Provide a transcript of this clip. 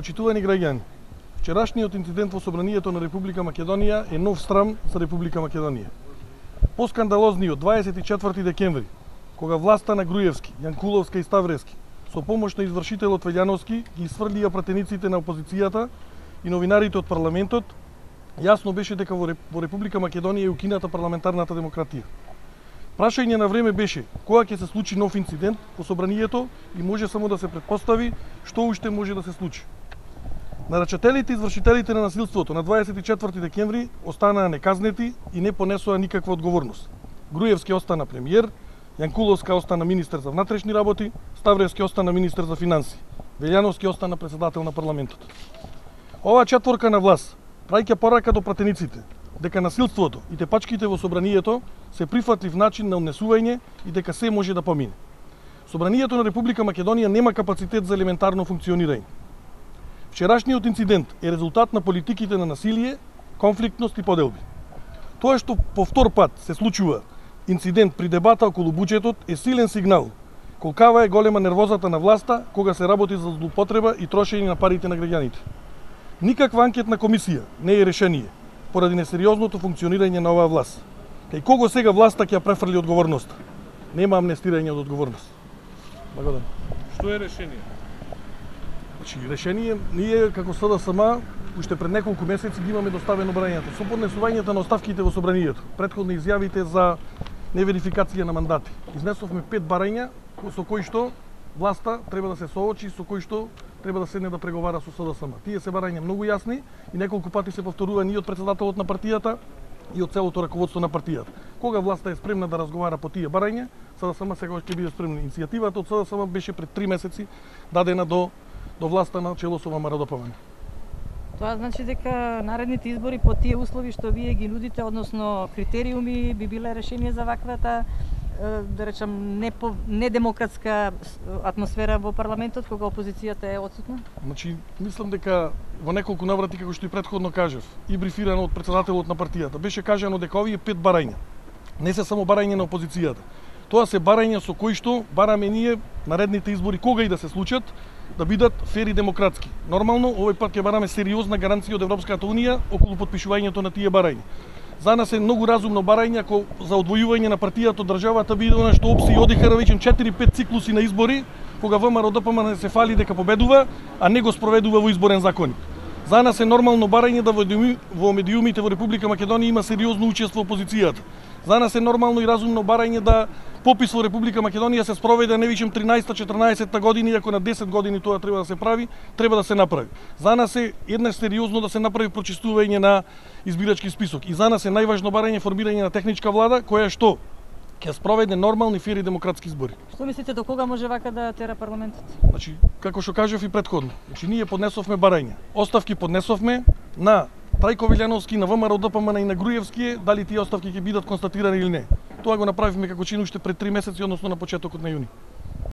Почитувани граѓани, вчерашниот инцидент во Собранието на Република Македонија е нов срам за Република Македонија. Поскандалозниот 24 декември, кога власта на Груевски, Јанкуловска и Ставрески со помош на извршителот Велјановски ги сврлија пратениците на опозицијата и новинарите од парламентот, јасно беше дека во Република Македонија е укината парламентарната демократија. Прашање на време беше кога ќе се случи нов инцидент во Собранието и може само да се претпостави што уште може да се случи. Нарачателите и извршителите на насилството на 24 декември останаа неказнети и не понесоа никаква одговорност. Груевски остана премиер, Јанкуловска остана министер за внатрешни работи, Ставревски остана министер за финанси, Велјановски остана председател на парламентот. Оваа четворка на власт праќа порака до пратениците дека насилството и тепачките во Собранието се прифатлив начин на однесување и дека се може да помине. Собранието на Република Македонија нема капацитет за елементарно функционирање. Вчерашниот инцидент е резултат на политиките на насилие, конфликтност и поделби. Тоа што по втор пат се случува инцидент при дебата околу буџетот е силен сигнал колкава е голема нервозата на власта кога се работи за злоупотреба и трошење на парите на граѓаните. Никаква анкетна комисија не е решение поради несериозното функционирање на оваа власт. Кај кого сега власта ќе ја префрли одговорноста? Нема амнестирање од одговорност. Благодарам. Што е решение? Значи, решение ние како СДСМ уште пред неколку месеци ги имаме доставено барањето со поднесувањето на оставките во Собранието, претходно изјавите за неверификација на мандати. Изнесовме 5 барања со кои што власта треба да се соочи, со кои што треба да седне да преговара со СДСМ. Тие се барања многу јасни и неколку пати се повторувани и од председателот на партијата и од целото раководство на партијата. Кога власта е спремна да разговара по тие барања, СДСМ сега ќе биде спремна. Иницијативата од СДСМ беше пред 3 месеци дадена до власта на чело со ВМРО ДПМН. Тоа значи дека наредните избори по тие услови што вие ги нудите, односно критериуми, би биле решение за ваквата, да речам, недемократска атмосфера во парламентот, кога опозицијата е отсутна? Значи, мислам дека во неколку наврати, како што и претходно кажав, и брифирано од председателот на партијата, беше кажано дека овие 5 барања не се само барање на опозицијата. Тоа се барања со кои што бараме ние наредните избори, кога и да се случат, да бидат фер и демократски. Нормално, овој пат ќе бараме сериозна гаранција од Европската унија околу потпишувањето на тие барања. За нас е многу разумно барање ако за одвојување на партијата од државата биде она што опси одиха речем 4-5 циклуси на избори, кога ВМРО ДПМН се фали дека победува, а не го спроведува во изборен законник. За нас е нормално барање да во медиумите во Република Македонија има сериозно учество опозицијата. За нас е нормално и разумно барање да попис во Република Македонија се спроведе не вичем 13-14 години, ако на 10 години тоа треба да се прави, треба да се направи. За нас е еднаш сериозно да се направи прочистување на избирачки список. И за нас е најважно барање формирање на техничка влада која што ќе спроведе нормални фер и демократски избори. Што мислите до кога може вака да тера парламентот? Значи, како што кажав и претходно, значи ние поднесовме барања. Оставки поднесовме на Трајко Велјановски, на ВМРО ДПМН и на Груевски, дали тие оставки ќе бидат констатирани или не. Тоа го направивме како чин уште пред 3 месеци, односно на почетокот на јуни.